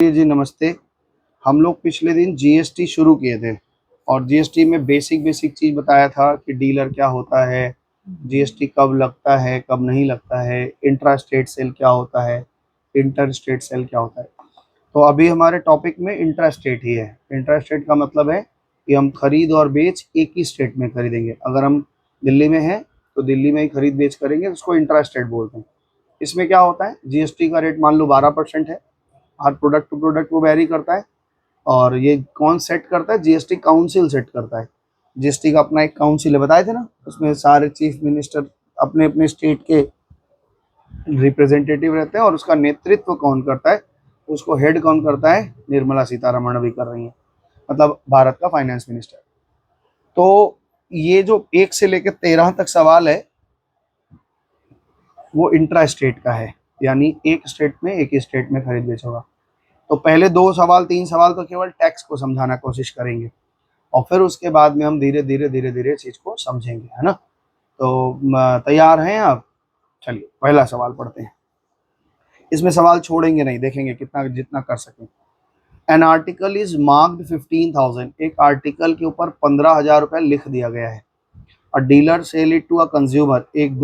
जी नमस्ते। हम लोग पिछले दिन जीएसटी शुरू किए थे और जीएसटी में बेसिक बेसिक चीज़ बताया था कि डीलर क्या होता है, जीएसटी कब लगता है, कब नहीं लगता है, इंट्रा स्टेट सेल क्या होता है, इंटर स्टेट सेल क्या होता है। तो अभी हमारे टॉपिक में इंट्रा स्टेट ही है। इंट्रा स्टेट का मतलब है कि हम खरीद और बेच एक ही स्टेट में खरीदेंगे। अगर हम दिल्ली में हैं तो दिल्ली में ही खरीद बेच करेंगे, तो उसको इंट्रा स्टेट बोलते हैं। इसमें क्या होता है, जीएसटी का रेट मान लो 12% है। हर प्रोडक्ट टू प्रोडक्ट वो वेरी करता है। और ये कौन सेट करता है? जीएसटी काउंसिल सेट करता है। जीएसटी का अपना एक काउंसिल है, बताए थे ना, उसमें सारे चीफ मिनिस्टर अपने अपने स्टेट के रिप्रेजेंटेटिव रहते हैं। और उसका नेतृत्व कौन करता है, उसको हेड कौन करता है? निर्मला सीतारमण अभी कर रही है, मतलब भारत का फाइनेंस मिनिस्टर। तो ये जो 1 से लेकर 13 तक सवाल है वो इंट्रा स्टेट का है, यानी एक स्टेट में एक ही स्टेट में खरीद बेच होगा। तो पहले 2 सवाल 3 सवाल तो केवल टैक्स को समझाना कोशिश करेंगे और फिर उसके बाद में हम धीरे धीरे धीरे धीरे चीज़ को समझेंगे, है ना। तो तैयार हैं आप? चलिए पहला सवाल पढ़ते हैं। इसमें सवाल छोड़ेंगे नहीं, देखेंगे कितना जितना कर सकें। An article is marked 15,000। एक आर्टिकल के ऊपर 15,000 रुपये लिख दिया गया है। A dealer sell it to a consumer. एक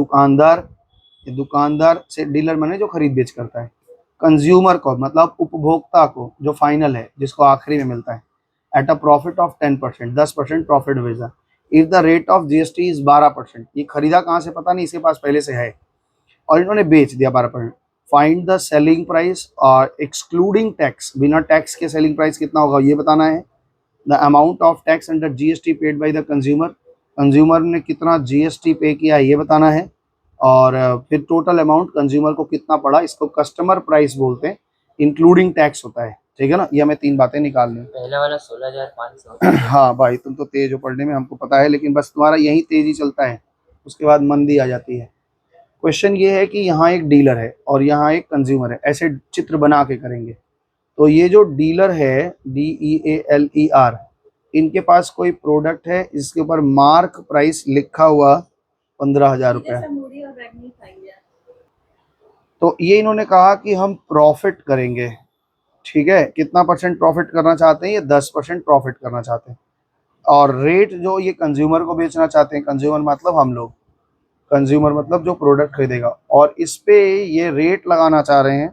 दुकानदार से, डीलर माने जो खरीद बेच करता है, कंज्यूमर को मतलब उपभोक्ता को, जो फाइनल है, जिसको आखिरी में मिलता है, at a profit of 10%, 10% profit भेजा। If the rate of GST is 12%। ये खरीदा कहाँ से पता नहीं, इसके पास पहले से है और इन्होंने बेच दिया 12%। फाइंड द सेलिंग प्राइस और एक्सक्लूडिंग टैक्स, बिना टैक्स के सेलिंग प्राइस कितना होगा ये बताना है। The amount of tax under GST paid by the consumer, consumer ने कितना जीएसटी पे किया ये बताना है। और फिर टोटल अमाउंट कंज्यूमर को कितना पड़ा, इसको कस्टमर प्राइस बोलते हैं, इंक्लूडिंग टैक्स होता है। ठीक है ना, ये हमें 3 बातें निकालनी है। पहला वाला 16,500। हाँ भाई, तुम तो तेज हो पढ़ने में, हमको पता है, लेकिन बस तुम्हारा यही तेजी चलता है, उसके बाद मंदी आ जाती है। क्वेश्चन ये है कि यहाँ एक डीलर है और यहाँ एक कंज्यूमर है, ऐसे चित्र बना के करेंगे। तो ये जो डीलर है, DEALER, इनके पास कोई प्रोडक्ट है, इसके ऊपर मार्क प्राइस लिखा हुआ 15,000 रुपये। तो ये इन्होंने कहा कि हम प्रॉफिट करेंगे। ठीक है, कितना परसेंट प्रॉफिट करना चाहते हैं? ये 10% प्रॉफिट करना चाहते हैं। और रेट जो ये कंज्यूमर को बेचना चाहते हैं, कंज्यूमर मतलब हम लोग, कंज्यूमर मतलब जो प्रोडक्ट खरीदेगा, और इस पे ये रेट लगाना चाह रहे हैं।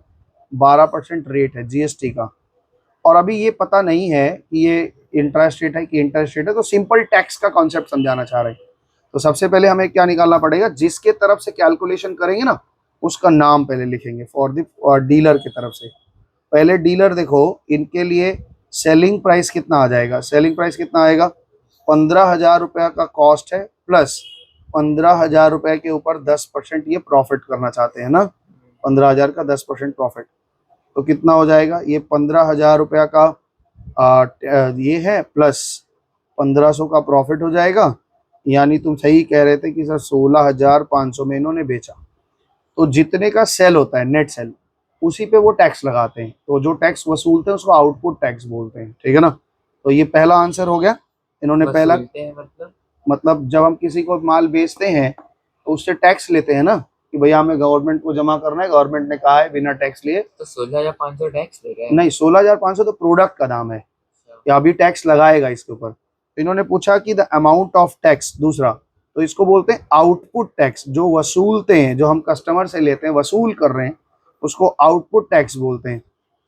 12% रेट है जीएसटी का। और अभी ये पता नहीं है कि ये इंट्रा स्टेट है कि इंटर स्टेट है, तो सिंपल टैक्स का कॉन्सेप्ट समझाना चाह रहे हैं। तो सबसे पहले हमें क्या निकालना पड़ेगा, जिसके तरफ से कैलकुलेशन करेंगे ना, उसका नाम पहले लिखेंगे फॉर द डीलर की तरफ से। पहले डीलर देखो, इनके लिए सेलिंग प्राइस कितना आ जाएगा? सेलिंग प्राइस कितना आएगा? 15,000 रुपये का कॉस्ट है, प्लस 15,000 रुपये के ऊपर 10% ये प्रॉफिट करना चाहते हैं ना, 15,000 का 10% प्रॉफिट। तो कितना हो जाएगा? ये 15,000 रुपया का ये है, प्लस 1,500 का प्रॉफिट हो जाएगा। यानी तुम सही कह रहे थे कि सर 16,500 में इन्होंने बेचा। तो जितने का सेल होता है, नेट सेल, उसी पे वो टैक्स लगाते हैं। तो जो टैक्स वसूलते हैं उसको आउटपुट टैक्स बोलते हैं। ठीक है ना। तो ये पहला आंसर हो गया। इन्होंने पहला, वसूलते हैं मतलब जब हम किसी को माल बेचते हैं तो उससे टैक्स लेते हैं ना, कि भैया हमें गवर्नमेंट को जमा करना है, गवर्नमेंट ने कहा है बिना टैक्स लिए। तो 16,500 टैक्स ले रहे हैं। नहीं, 16,500 तो प्रोडक्ट का दाम है, या अभी टैक्स लगाएगा इसके ऊपर। तो इन्होंने पूछा कि द अमाउंट ऑफ टैक्स, दूसरा, तो इसको बोलते हैं आउटपुट टैक्स। जो वसूलते हैं, जो हम कस्टमर से लेते हैं, वसूल कर रहे हैं, उसको आउटपुट टैक्स बोलते हैं।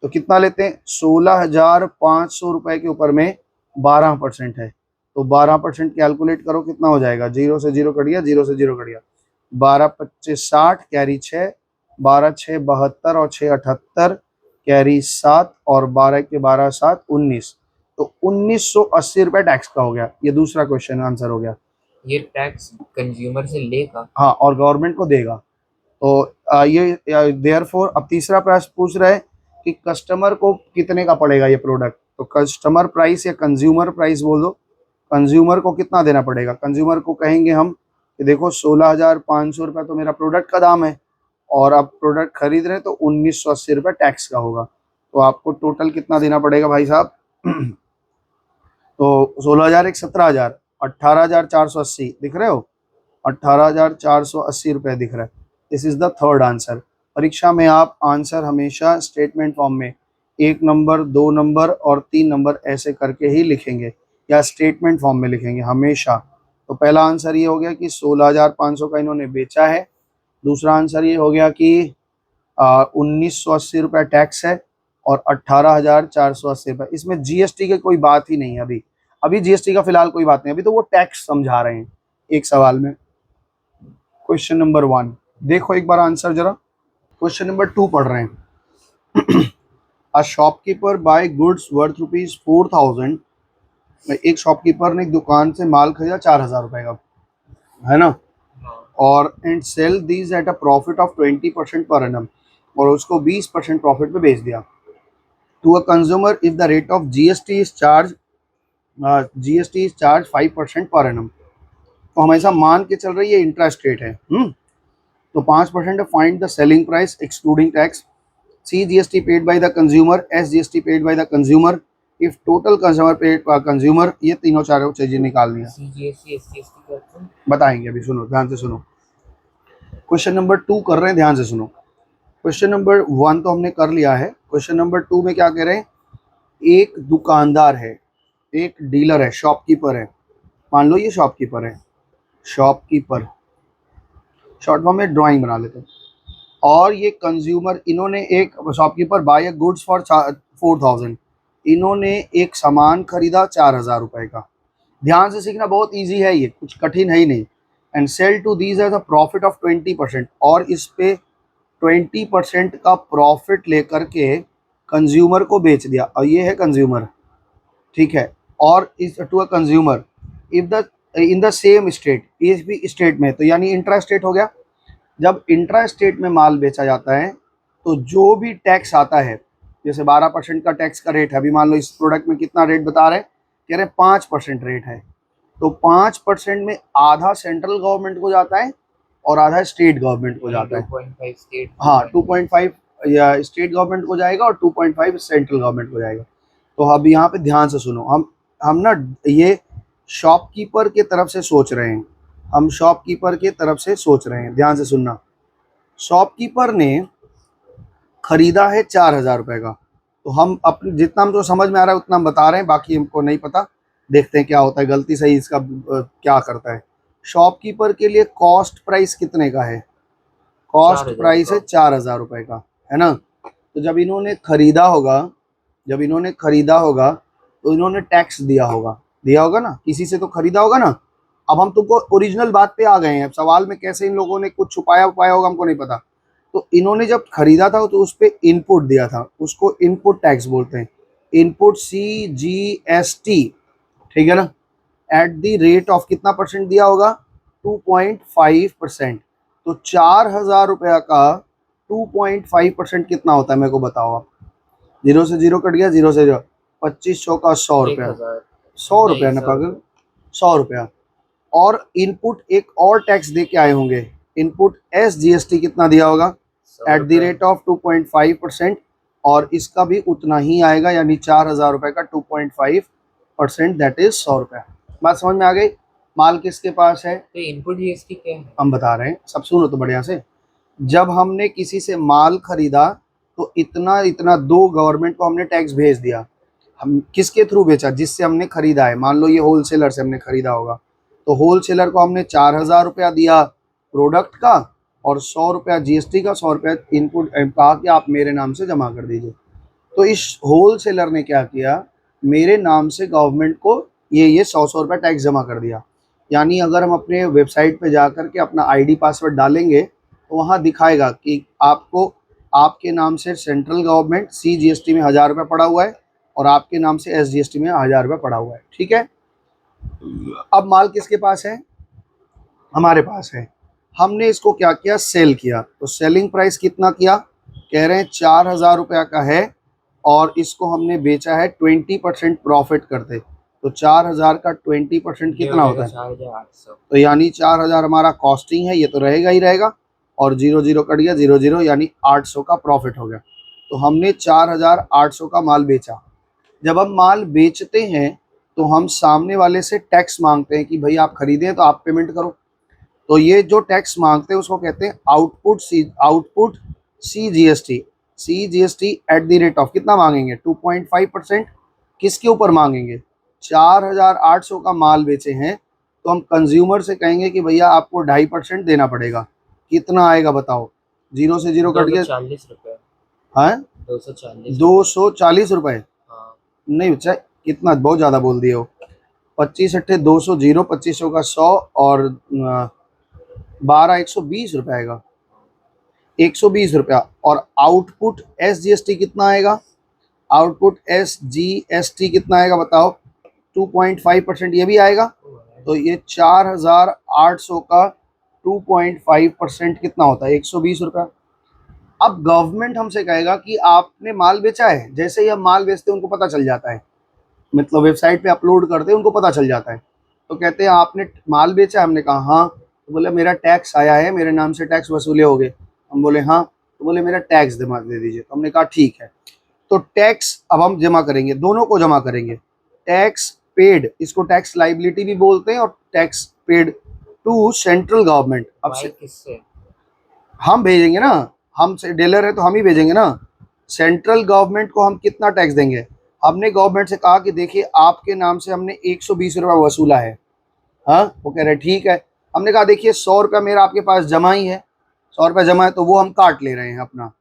तो कितना लेते हैं? 16,500 रुपए के ऊपर में 12% है। तो 12% कैलकुलेट करो, कितना हो जाएगा? 0 से 0 कट गया, 0 से 0 कट गया, 12×25 = 60, कैरी 6, 12×6 = 72 और 6 = 78, कैरी 7 और 12 के 12 7 19। तो 1,980 रुपये टैक्स का हो गया। ये दूसरा क्वेश्चन आंसर हो गया। ये टैक्स कंज्यूमर से लेगा। हाँ, और गवर्नमेंट को देगा। तो ये देयरफॉर अब तीसरा प्रश्न पूछ रहा है कि कस्टमर को कितने का पड़ेगा ये प्रोडक्ट। तो कस्टमर प्राइस या कंज्यूमर प्राइस बोल दो। कंज्यूमर को कितना देना पड़ेगा? कंज्यूमर को कहेंगे हम कि देखो 16,500 रुपये तो मेरा प्रोडक्ट का दाम है, और आप प्रोडक्ट खरीद रहे हैं तो 1,980 रुपये टैक्स का होगा। तो आपको टोटल कितना देना पड़ेगा भाई साहब? तो 16,000 एक 17,000, 18,480 दिख रहे हो? 18,480 रुपये दिख रहा है। This is the third answer. परीक्षा में आप आंसर हमेशा स्टेटमेंट फॉर्म में 1 नंबर, 2 नंबर और 3 नंबर ऐसे करके ही लिखेंगे या स्टेटमेंट फॉर्म में लिखेंगे हमेशा। तो पहला आंसर ये हो गया कि 16,500 का इन्होंने बेचा है। दूसरा आंसर ये हो गया कि 1980 रुपये टैक्स है और 18,480 रुपये। इसमें जीएसटी की कोई बात ही नहीं है अभी। अभी जीएसटी का फिलहाल कोई बात नहीं, अभी तो वो टैक्स समझा रहे हैं एक सवाल में। क्वेश्चन नंबर 1 देखो एक बार आंसर जरा। क्वेश्चन नंबर 2 पढ़ रहे हैं। A shopkeeper buy goods worth ₹4,000। एक शॉपकीपर ने एक दुकान से माल खरीदा 4,000 रुपये का, है ना, और and sell these at a profit of 20% per annum, और उसको 20% प्रॉफिट पे बेच दिया to a consumer if the rate of GST is charge 5% per annum. तो हमेशा मान के चल रही है इंटरेस्ट रेट है। तो 5% find the selling price excluding tax. C GST paid by the consumer, S GST paid by the consumer, if total consumer paid consumer, ये तीनों चारों चीजें निकालनी है। सीजीएसटी एसजीएसटी करते हैं। बताएंगे अभी, सुनो ध्यान से सुनो। क्वेश्चन नंबर 2 कर रहे हैं, ध्यान से सुनो। क्वेश्चन नंबर 1 तो हमने कर लिया है। क्वेश्चन नंबर 2 में क्या कह रहे हैं, एक दुकानदार है, एक डीलर है, शॉपकीपर है। मान लो ये शॉपकीपर है, शॉपकीपर शॉर्ट फॉर्म में ड्राइंग बना लेते हैं। और ये कंज्यूमर, इन्होंने एक शॉपकीपर बाय गुड्स फॉर 4,000, इन्होंने एक सामान खरीदा 4,000 रुपये का। ध्यान से सीखना, बहुत इजी है ये, कुछ कठिन है ही नहीं। And sell to these as a profit of 20%, और इस पे 20% का प्रॉफिट लेकर के कंज्यूमर को बेच दिया। और ये है कंज्यूमर, ठीक है। और इस to a consumer if the in the same state, इस भी स्टेट में, तो यानी इंट्रा स्टेट हो गया। जब इंट्रा स्टेट में माल बेचा जाता है तो जो भी टैक्स आता है, जैसे 12% का टैक्स का रेट है, अभी मान लो इस प्रोडक्ट में कितना रेट बता रहे हैं, कह रहे हैं 5% रेट है, तो 5% में आधा सेंट्रल गवर्नमेंट को जाता है और आधा स्टेट गवर्नमेंट को जाता है। 2.5 स्टेट, हाँ, 2.5 या स्टेट गवर्नमेंट को जाएगा और 2.5 सेंट्रल गवर्नमेंट को जाएगा। तो अब यहाँ पे ध्यान से सुनो, हम ना ये शॉपकीपर के तरफ से सोच रहे हैं, हम शॉपकीपर के तरफ से सोच रहे हैं, ध्यान से सुनना। शॉपकीपर ने खरीदा है 4,000 रुपये का, तो हम अपने जितना हमको समझ में आ रहा है उतना हम बता रहे हैं, बाकी हमको नहीं पता, देखते हैं क्या होता है, गलती सही इसका क्या करता है। शॉपकीपर के लिए कॉस्ट प्राइस कितने का है, कॉस्ट 4,000 प्राइस है 4,000 रुपये का, है ना। तो जब इन्होंने खरीदा होगा, तो इन्होंने टैक्स दिया होगा ना, किसी से तो खरीदा होगा ना। अब हम तुमको ओरिजिनल बात पे आ गए हैं, सवाल में कैसे इन लोगों ने कुछ छुपाया होगा हमको नहीं पता। तो इन्होंने जब खरीदा था तो उस पर इनपुट दिया था, उसको इनपुट टैक्स बोलते हैं, इनपुट CGST, ठीक है ना। एट द रेट ऑफ कितना परसेंट दिया होगा, 2.5%। तो 4,000 रुपया का 2.5% कितना होता है, मेरे को बताओ आप। 0 से 0 कट गया, 0 से 0, 2500 का 100 रुपया, 1,000 100 रुपया ना पागल, 100 रुपया। और इनपुट एक और टैक्स दे के आए होंगे, इनपुट SGST कितना दिया होगा, एट द रेट ऑफ 2.5%, और इसका भी उतना ही आएगा, यानी 4,000 रुपये का 2.5%, दैट इज 100 रुपया। बात समझ में आ गई। माल किसके पास है, तो इनपुट जीएसटी क्या है? हम बता रहे हैं, सब सुनो तो बढ़िया से। जब हमने किसी से माल खरीदा तो इतना इतना दो गवर्नमेंट को हमने टैक्स भेज दिया। हम किसके थ्रू बेचा, जिससे हमने खरीदा है, मान लो ये होलसेलर से हमने खरीदा होगा, तो होलसेलर को हमने 4,000 रुपया दिया प्रोडक्ट का, और 100 रुपया जीएसटी का, 100 रुपया इनपुट, कहा कि आप मेरे नाम से जमा कर दीजिए। तो इस होलसेलर ने क्या किया, मेरे नाम से गवर्नमेंट को ये 100 रुपया टैक्स जमा कर दिया। यानी अगर हम अपने वेबसाइट पे जा कर के अपना आईडी पासवर्ड डालेंगे तो वहाँ दिखाएगा कि आपको आपके नाम से सेंट्रल गवर्नमेंट CGST में 1,000 रुपये पड़ा हुआ है और आपके नाम से SGST में 1,000 रुपये पड़ा हुआ है, ठीक है। अब माल किसके पास है, हमारे पास है। हमने इसको क्या किया, सेल किया। तो सेलिंग प्राइस कितना किया, कह रहे हैं 4,000 रुपया का है, और इसको हमने बेचा है 20% प्रॉफिट करते। तो 4,000 का 20% कितना होता है, 4,800। तो यानी 4,000 हमारा कॉस्टिंग है, ये तो रहेगा ही रहेगा, और 0 0 कट गया, 0 0, यानी 800 का प्रॉफिट हो गया। तो हमने 4,800 का माल बेचा। जब हम माल बेचते हैं तो हम सामने वाले से टैक्स मांगते हैं कि भाई आप खरीदे तो आप पेमेंट करो। तो ये जो टैक्स मांगते हैं उसको कहते हैं आउटपुट CGST, CGST कितना मांगेंगे 2.5%। किसके ऊपर मांगेंगे? 4,800 का माल बेचे हैं तो हम कंज्यूमर से कहेंगे कि भैया आपको 2.5% देना पड़ेगा। कितना आएगा बताओ? जीरो से जीरो कट के 240 रुपए। हाँ 240। 240 रुपए। हाँ नहीं बच्चा, कितना बहुत ज़्यादा बोल दिए हो। 25 × 8 = 200, 0 2500 का 100 और 12 120 रुपये आएगा। 120 रुपया। और आउटपुट SGST कितना आएगा? आउटपुट SGST कितना आएगा बताओ? 2.5% ये भी आएगा। तो ये 4,800 का 2.5% कितना होता है? 120 रुपया। अब गवर्नमेंट हमसे कहेगा कि आपने माल बेचा है। जैसे ही हम माल बेचते हैं उनको पता चल जाता है, मतलब वेबसाइट पे अपलोड करते हैं उनको पता चल जाता है। तो कहते हैं आपने माल बेचा है? हमने कहा हाँ। तो बोले मेरा टैक्स आया है, मेरे नाम से टैक्स वसूले हो गए। हम बोले हाँ। तो बोले मेरा टैक्स जमा दे दीजिए। तो हमने कहा ठीक है। तो टैक्स अब हम जमा करेंगे, दोनों को जमा करेंगे। टैक्स पेड, इसको टैक्स लाइबिलिटी भी बोलते हैं, और tax paid to central government. अब भाई किससे? हम भेजेंगे ना, हम से डीलर है तो हम ही भेजेंगे ना। सेंट्रल गवर्नमेंट को हम कितना टैक्स देंगे? हमने गवर्नमेंट से कहा कि देखिए आपके नाम से हमने 120 रुपये वसूला है। हाँ, वो कह रहे ठीक है। हमने कहा देखिए 100 रुपया मेरा आपके पास जमा ही है, 100 रुपया जमा है तो वो हम काट ले रहे हैं अपना,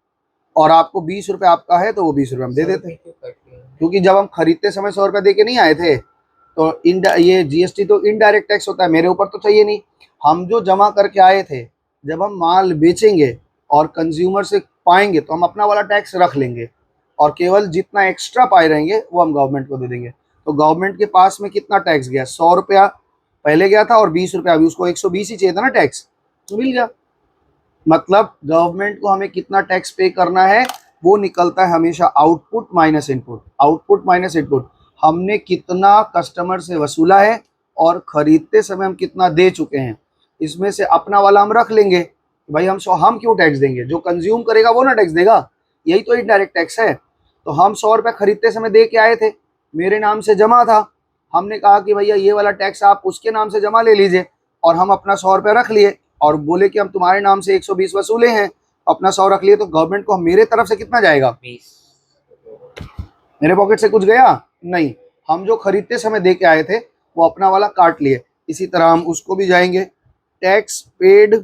और आपको 20 रुपये आपका है तो वो 20 रुपये हम दे 100 देते रुपए हैं। क्यों कट रहे हैं? क्योंकि जब हम खरीदते समय 100 रुपया दे के नहीं आए थे, तो ये GST तो इनडायरेक्ट टैक्स होता है, मेरे ऊपर तो चाहिए नहीं। हम जो जमा करके आए थे, जब हम माल बेचेंगे और कंज्यूमर से पाएंगे तो हम अपना वाला टैक्स रख लेंगे, और केवल जितना एक्स्ट्रा पाए रहेंगे वो हम गवर्नमेंट को दे देंगे। तो गवर्नमेंट के पास में कितना टैक्स गया? 100 रुपया पहले गया था और 20 रुपया अभी, उसको 120 ही चाहिए था ना टैक्स, तो मिल गया। मतलब गवर्नमेंट को हमें कितना टैक्स पे करना है, वो निकलता है हमेशा output minus input. Output minus input, हमने कितना कस्टमर से वसूला है और खरीदते समय हम कितना दे चुके हैं, इसमें से अपना वाला हम रख लेंगे। भाई हम क्यों टैक्स देंगे? जो कंज्यूम करेगा वो ना टैक्स देगा, यही तो इनडायरेक्ट टैक्स है। तो हम 100 रुपये खरीदते समय दे के आए थे, मेरे नाम से जमा था। हमने कहा कि भैया ये वाला टैक्स आप उसके नाम से जमा ले लीजिए, और हम अपना 100 रुपये रख लिए, और बोले कि हम तुम्हारे नाम से 120 वसूले हैं, अपना 100 रख लिए। तो गवर्नमेंट को मेरे तरफ से कितना जाएगा? 20। मेरे पॉकेट से कुछ गया नहीं। हम जो खरीदते समय दे के आए थे वो अपना वाला काट लिए। इसी तरह हम उसको भी जाएंगे। Tax paid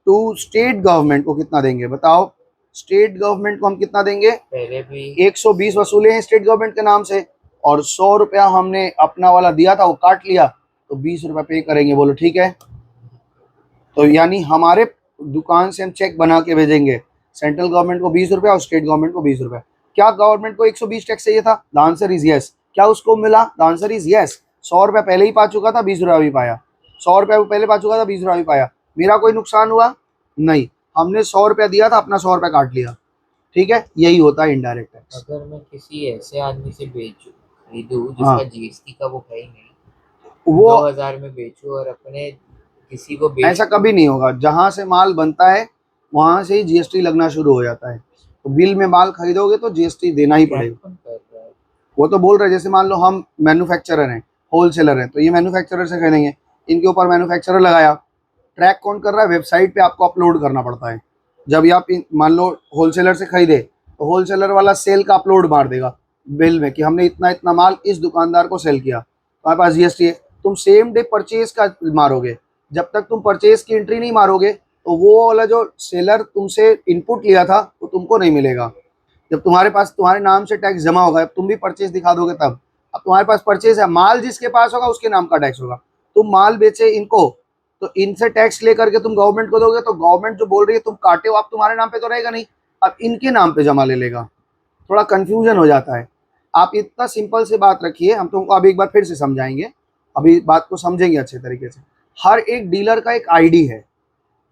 to state government को कितना देंगे बताओ? स्टेट गवर्नमेंट को हम कितना देंगे? पहले भी 120 वसूले हैं स्टेट गवर्नमेंट के नाम से, और 100 रुपया हमने अपना वाला दिया था वो काट लिया, तो 20 रुपये पे करेंगे। बोलो ठीक है। तो यानी हमारे दुकान से हम चेक बना के भेजेंगे, सेंट्रल गवर्नमेंट को 20 रुपया और स्टेट गवर्नमेंट को 20 रुपया। क्या गवर्नमेंट को 120 टैक्स चाहिए था? The answer is yes. क्या उसको मिला? The answer is yes. 100 रुपया पहले ही पा चुका था, 20 रुपया भी पाया। 100 रुपया पहले पा चुका था, 20 रुपया भी पाया। मेरा कोई नुकसान हुआ नहीं। हमने 100 रुपया दिया था, अपना 100 रुपया काट लिया। ठीक है, यही होता है इनडायरेक्ट टैक्स। अगर मैं किसी ऐसे आदमी से बेचूं, खरीदूं हाँ, जिसका GST का वो है ही नहीं, वो 2000 में बेचूं और अपने किसी को बेच ऐसा कभी नहीं होगा। जहां से माल बनता है वहां से ही GST लगना शुरू हो जाता है। तो बिल में माल खरीदोगे तो GST देना ही ट्रैक पड़ेगा। कौन कर रहा है? वो तो बोल रहे हैं, जैसे मान लो हम मैन्युफैक्चरर हैं, होलसेलर हैं, तो ये मैन्युफैक्चरर से खरीदेंगे, इनके ऊपर मैन्युफैक्चरर लगाया। ट्रैक कौन कर रहा है? वेबसाइट पे आपको अपलोड करना पड़ता है। जब ये आप मान लो होलसेलर से खरीदे, तो होलसेलर वाला सेल का अपलोड मार देगा बिल में कि हमने इतना इतना माल इस दुकानदार को सेल किया, हमारे पास GST है। तुम सेम डे परचेज का मारोगे, जब तक तुम परचेज की एंट्री नहीं मारोगे तो वो वाला जो सेलर तुमसे इनपुट लिया था वो तुमको नहीं मिलेगा। जब तुम्हारे पास तुम्हारे नाम से टैक्स जमा होगा, अब तुम भी परचेज दिखा दोगे तब। अब तुम्हारे पास परचेज है, माल जिसके पास होगा उसके नाम का टैक्स होगा। तुम माल बेचे इनको, तो इनसे टैक्स लेकर के तुम गवर्नमेंट को दोगे, तो गवर्नमेंट जो बोल रही है तुम काटे हो, अब तुम्हारे नाम पे तो रहेगा नहीं, अब इनके नाम पे जमा ले लेगा। थोड़ा कंफ्यूजन हो जाता है। आप इतना सिंपल से बात रखिए, हम तुमको अभी एक बार फिर से समझाएंगे, अभी बात को समझेंगे अच्छे तरीके से। हर एक डीलर का एक ID है,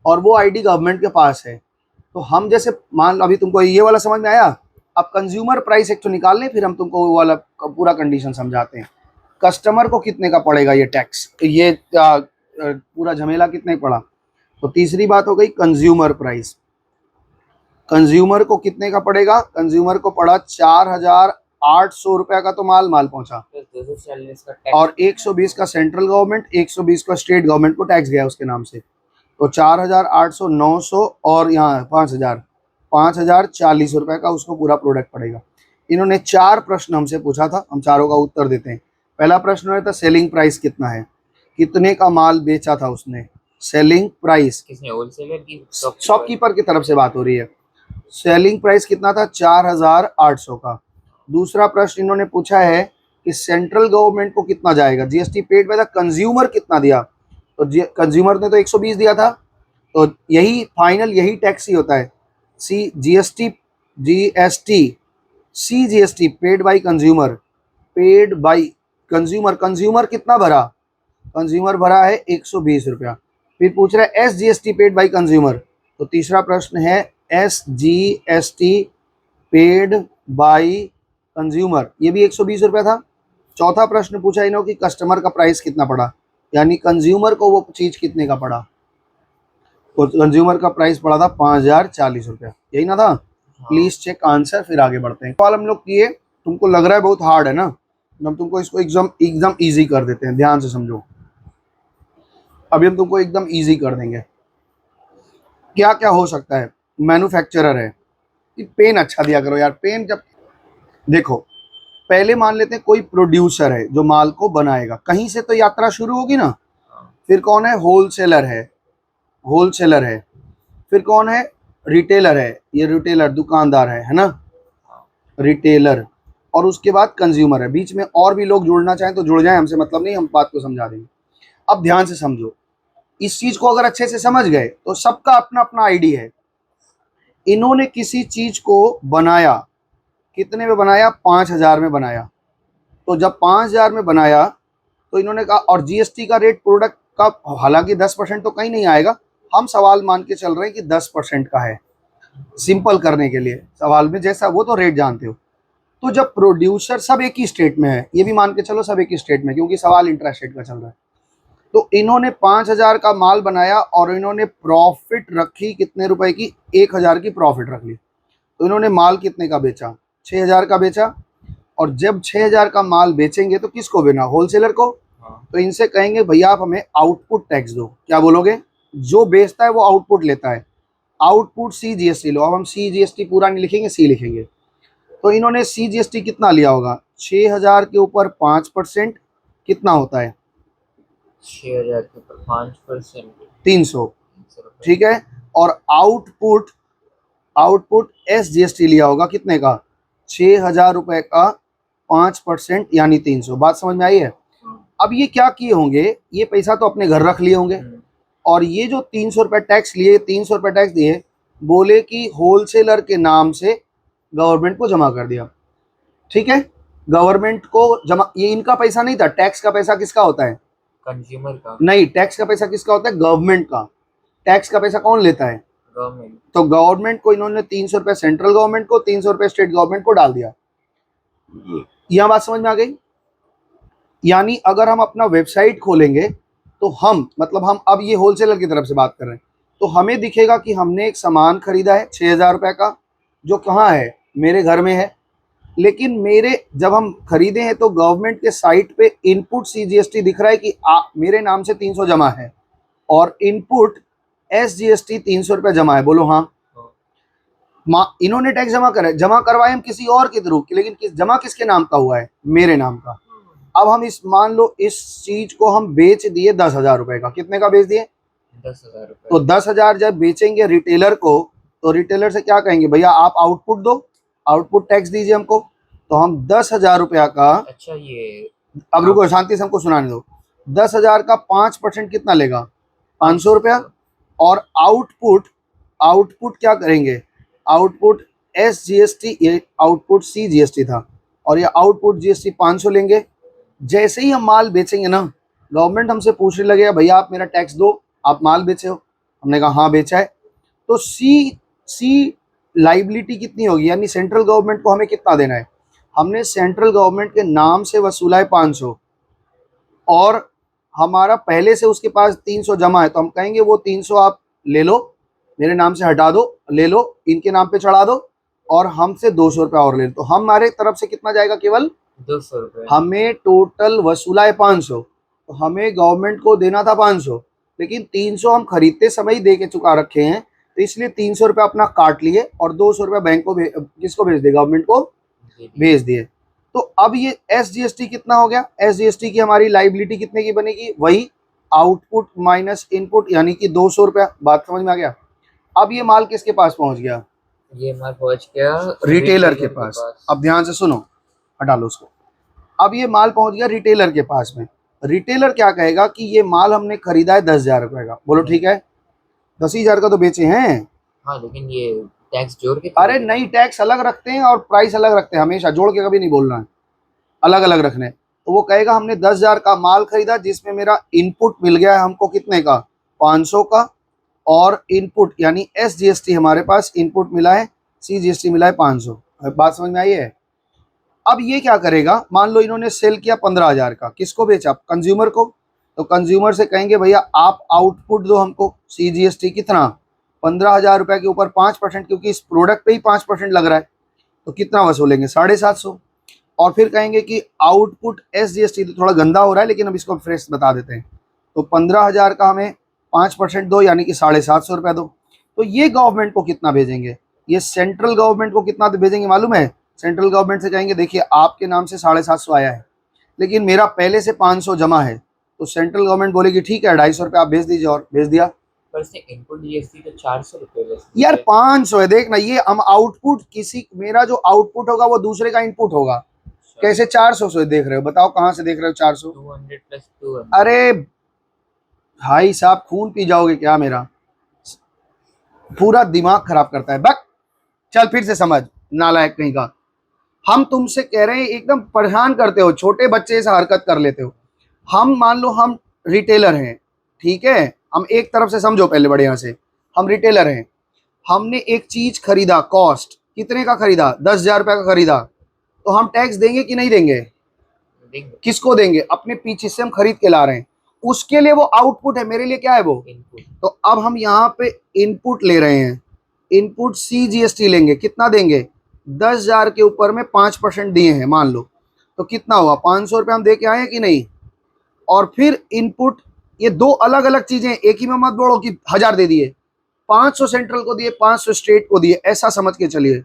और वो ID गवर्नमेंट के पास है। तो हम जैसे मान लो अभी तुमको ये वाला समझ में आया। अब कंज्यूमर प्राइस एक तो निकाल लें, फिर हम तुमको वो वाला पूरा कंडीशन समझाते हैं। कस्टमर को कितने का पड़ेगा ये टैक्स, ये पूरा झमेला कितने पड़ा? तो तीसरी बात हो गई कंज्यूमर प्राइस। कंज्यूमर को कितने का पड़ेगा? कंज्यूमर को पड़ा 4,800 रुपया का तो माल पहुंचा, तो 240 का टैक्स और 120 का सेंट्रल गवर्नमेंट, 120 का स्टेट गवर्नमेंट को टैक्स गया उसके नाम से। तो 4,800, 900 और यहाँ 5,000, ₹5040 का उसको पूरा प्रोडक्ट पड़ेगा। इन्होंने 4 प्रश्न हमसे पूछा था, हम चारों का उत्तर देते हैं। पहला प्रश्न है था सेलिंग प्राइस कितना है, कितने का माल बेचा था उसने, सेलिंग प्राइस किसने, होलसेलर की शॉपकीपर की तरफ से बात हो रही है। सेलिंग प्राइस कितना था, 4800 का। दूसरा प्रश्न इन्होंने पूछा है कि सेंट्रल गवर्नमेंट को कितना जाएगा, GST paid by the consumer कितना दिया, तो कंज्यूमर ने तो 120 दिया था, तो यही फाइनल यही टैक्स ही होता है। C GST GST paid by consumer, paid by consumer, consumer कितना भरा, कंज्यूमर भरा है 120 रुपया। फिर पूछ रहा है एसजीएसटी पेड बाय कंज्यूमर, तो तीसरा प्रश्न है एसजीएसटी पेड बाय कंज्यूमर, ये भी 120 रुपया था। चौथा प्रश्न पूछा इन्होंने कि कस्टमर का प्राइस कितना पड़ा, यानी कंज्यूमर को वो चीज कितने का पड़ा, तो कंज्यूमर का प्राइस पड़ा था 5040 रुपया, यही ना था। प्लीज चेक आंसर, फिर आगे बढ़ते हैं। सवाल हम लोग किए, तुमको लग रहा है बहुत हार्ड है ना, हम तुमको इसको एकदम एकदम इजी कर देते हैं, ध्यान से समझो। अभी हम तुमको एकदम इजी कर देंगे। क्या क्या हो सकता है, मैन्युफैक्चरर है, पेन अच्छा दिया करो यार, पेन जब देखो, पहले मान लेते हैं कोई प्रोड्यूसर है जो माल को बनाएगा, कहीं से तो यात्रा शुरू होगी ना। फिर कौन है, होलसेलर है, होलसेलर है। फिर कौन है, रिटेलर है, ये रिटेलर दुकानदार है ना, रिटेलर। और उसके बाद कंज्यूमर है, बीच में और भी लोग जुड़ना चाहें तो जुड़ जाएं, हमसे मतलब नहीं, हम बात को समझा देंगे। अब ध्यान से समझो, इस चीज को अगर अच्छे से समझ गए तो सबका अपना अपना आइडिया है। इन्होंने किसी चीज को बनाया, कितने में बनाया, 5000 में बनाया। तो जब 5000 में बनाया तो इन्होंने कहा, और जीएसटी का रेट प्रोडक्ट का हालांकि 10% तो कहीं नहीं आएगा, हम सवाल मान के चल रहे हैं कि 10% का है, सिंपल करने के लिए सवाल में जैसा वो तो रेट जानते हो। तो जब प्रोड्यूसर सब एक ही स्टेट में है, ये भी मान के चलो सब एक ही स्टेट में, क्योंकि सवाल इंट्रा स्टेट का चल रहा है। तो इन्होंने 5000 का माल बनाया और इन्होंने प्रॉफिट रखी कितने रुपए की, 1000 की प्रॉफिट रख ली। तो इन्होंने माल कितने का बेचा, 6000 का बेचा। और जब 6000 का माल बेचेंगे तो किसको देना, होलसेलर को। तो इनसे कहेंगे भैया आप हमें आउटपुट टैक्स दो, क्या बोलोगे, जो बेचता है वो आउटपुट लेता है, आउटपुट सीजीएसटी लो। अब हम सीजीएसटी पूरा नहीं लिखेंगे, सी लिखेंगे। तो इन्होंने सीजीएसटी कितना लिया होगा, 6000 के ऊपर 5% कितना होता है, 6000 के ऊपर 5%, 300, ठीक है। और आउटपुट, आउटपुट एसजीएसटी लिया होगा कितने का, 6000 रुपए का 5% यानी 300। बात समझ में आई है। अब ये क्या किए होंगे, ये पैसा तो अपने घर रख लिए होंगे, और ये जो 300 रुपये टैक्स लिए, 300 रुपये टैक्स दिए, बोले कि होलसेलर के नाम से गवर्नमेंट को जमा कर दिया, ठीक है। गवर्नमेंट को जमा, ये इनका पैसा नहीं था, टैक्स का पैसा किसका होता है, कंज्यूमर का, नहीं, टैक्स का पैसा किसका होता है, गवर्नमेंट का। टैक्स का पैसा कौन लेता है, गवर्नमेंट। तो गवर्नमेंट को इन्होंने 300 रुपये सेंट्रल गवर्नमेंट को, 300 रुपये स्टेट गवर्नमेंट को डाल दिया। यह बात समझ में आ गई। यानी अगर हम अपना वेबसाइट खोलेंगे तो हम, मतलब हम अब ये होलसेलर की तरफ से बात कर रहे हैं, तो हमें दिखेगा कि हमने एक सामान खरीदा है 6000 रुपये का, जो कहाँ है, मेरे घर में है। लेकिन मेरे जब हम खरीदे हैं तो गवर्नमेंट के साइट पे इनपुट सीजीएसटी दिख रहा है कि मेरे नाम से 300 जमा है, और इनपुट एसजीएसटी 300 रुपये जमा है, बोलो हाँ। इन्होंने टैक्स जमा करा, जमा करवाए हम किसी और के थ्रू, लेकिन जमा किसके नाम का हुआ है, मेरे नाम का। अब हम इस, मान लो इस चीज को हम बेच दिए 10,000 रुपए का, कितने का बेच दिए, 10,000 रुपए। तो 10,000 जब बेचेंगे रिटेलर को, तो रिटेलर से क्या कहेंगे, भैया आप आउटपुट दो, आउटपुट टैक्स दीजिए हमको। तो हम 10,000 रुपया का, अच्छा ये, अब रुको शांति से हमको सुनाने दो, 10,000 का 5% कितना लेगा, 500 रुपया। और आउटपुट, आउटपुट क्या करेंगे, आउटपुट एसजीएसटी, ये आउटपुट सीजीएसटी था, और ये आउटपुट जीएसटी 500 लेंगे। जैसे ही हम माल बेचेंगे ना, गवर्नमेंट हमसे पूछने लगेगा भैया आप मेरा टैक्स दो, आप माल बेचे हो, हमने कहा हाँ बेचा है। तो सी लाइबिलिटी कितनी होगी, यानी सेंट्रल गवर्नमेंट को हमें कितना देना है, हमने सेंट्रल गवर्नमेंट के नाम से वसूला है 500, और हमारा पहले से उसके पास 300 जमा है, तो हम कहेंगे वो 300 आप ले लो, मेरे नाम से हटा दो, ले लो इनके नाम पे चढ़ा दो, और हमसे 200 रुपया और ले लो। तो हमारे तरफ से कितना जाएगा, केवल 200 रुपए। हमें टोटल वसूला है 500, तो हमें गवर्नमेंट को देना था 500, लेकिन 300 हम खरीदते समय ही दे के चुका रखे हैं, तो इसलिए 300 रुपये अपना काट लिए और 200 रुपये बैंक को किसको भेज दिए, गवर्नमेंट को भेज दिए। तो अब ये SGST कितना हो गया, SGST की हमारी लाइबिलिटी कितने की बनेगी, वही आउटपुट माइनस इनपुट यानी कि 200 रुपया। बात समझ में आ गया। अब ये माल किसके पास पहुंच गया, ये माल पहुंच गया रिटेलर के पास। अब ध्यान से सुनो, हटा लो उसको। अब ये माल पहुंच गया रिटेलर के पास में। रिटेलर क्या कहेगा कि ये माल हमने खरीदा है 10,000 रुपए का, बोलो ठीक है, 10,000 का तो बेचे हैं। हाँ लेकिन ये टैक्स जोड़ के अरे नहीं, टैक्स अलग रखते हैं और प्राइस अलग रखते हैं, हमेशा जोड़ के कभी नहीं बोलना है, अलग अलग रखने। तो वो कहेगा हमने 10,000 का माल खरीदा जिसमें मेरा इनपुट मिल गया है हमको कितने का, 500 का, और इनपुट यानी SGST हमारे पास इनपुट मिला है, CGST मिला है 500। बात समझ में आई है। अब ये क्या करेगा, मान लो इन्होंने सेल किया 15,000 का, किसको बेचा, कंज्यूमर को। तो कंज्यूमर से कहेंगे भैया आप आउटपुट दो हमको, CGST कितना, 15,000 रुपये के ऊपर 5%, क्योंकि इस प्रोडक्ट पे ही 5% लग रहा है, तो कितना वसूलेंगे, 750। और फिर कहेंगे कि आउटपुट SGST, तो थोड़ा गंदा हो रहा है लेकिन अब इसको फ्रेश बता देते हैं। तो 15,000 का हमें 5% दो यानी कि 750 रुपये दो। तो ये गवर्नमेंट को कितना भेजेंगे, ये सेंट्रल गवर्नमेंट को कितना भेजेंगे मालूम है। सेंट्रल गवर्नमेंट से कहेंगे देखिए आपके नाम से 750 आया है लेकिन मेरा पहले से 500 जमा है, तो सेंट्रल गवर्नमेंट बोलेगी ठीक है 250 रुपये आप भेज दीजिए, और भेज दिया। पर से इनपुट GST तो 400 रुपये यार 500 है, देखना ये हम आउटपुट किसी, मेरा जो आउटपुट होगा वो दूसरे का इनपुट होगा। कैसे 400 से देख रहे हो, बताओ कहाँ से देख रहे हो 400, 200 प्लस 200। अरे भाई साहब खून पी जाओगे क्या मेरा, पूरा दिमाग खराब करता है बक। चल फिर से समझ, नालायक कहीं का। हम तुमसे कह रहे हैं, एकदम परेशान करते हो, छोटे बच्चे से हरकत कर लेते हो। हम मान लो हम रिटेलर हैं, ठीक है, हम एक तरफ से समझो पहले बढ़िया से, हम रिटेलर हैं, हमने एक चीज खरीदा, कॉस्ट कितने का खरीदा, 10,000 रुपये का खरीदा, तो हम टैक्स देंगे कि नहीं देंगे, किसको देंगे, अपने पीछे से हम खरीद के ला रहे हैं, उसके लिए वो आउटपुट है, मेरे लिए क्या है वो इनपुट। तो अब हम यहाँ पे इनपुट ले रहे हैं, इनपुट CGST लेंगे, कितना देंगे, 10,000 के ऊपर में 5% दिए हैं मान लो, तो कितना हुआ, 500 रुपये हम दे के आए हैं कि नहीं। और फिर इनपुट, ये दो अलग अलग चीजें, एक ही में मत बोलो कि 1,000 दे दिए, 500 सेंट्रल को दिए, 500 स्टेट को दिए, ऐसा समझ के चलिए।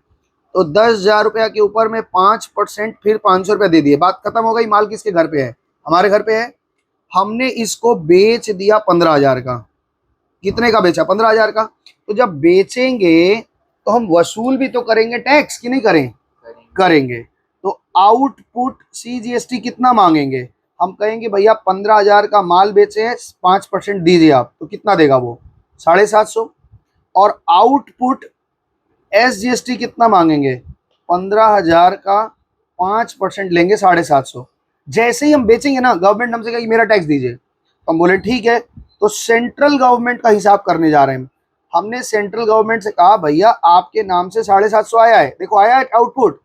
तो 10,000 रुपया के ऊपर में 5%, फिर 500 रुपये दे दिए, बात खत्म हो गई। माल किसके घर पे है, हमारे घर पे है। हमने इसको बेच दिया 15,000 का, कितने का बेचा, 15,000 का। तो जब बेचेंगे तो हम वसूल भी तो करेंगे टैक्स, कि नहीं करेंगे। तो आउटपुट CGST कितना मांगेंगे, हम कहेंगे भैया 15,000 का माल बेचे हैं, 5% दीजिए आप, तो कितना देगा वो, 750। और आउटपुट SGST कितना मांगेंगे, 15,000 का 5% लेंगे, 750। जैसे ही हम बेचेंगे ना, गवर्नमेंट हमसे कहेगी मेरा टैक्स दीजिए, तो हम बोले ठीक है। तो सेंट्रल गवर्नमेंट का हिसाब करने जा रहे हैं। हमने सेंट्रल गवर्नमेंट से कहा भैया आपके नाम से 750 आया है, देखो आया है आउटपुट,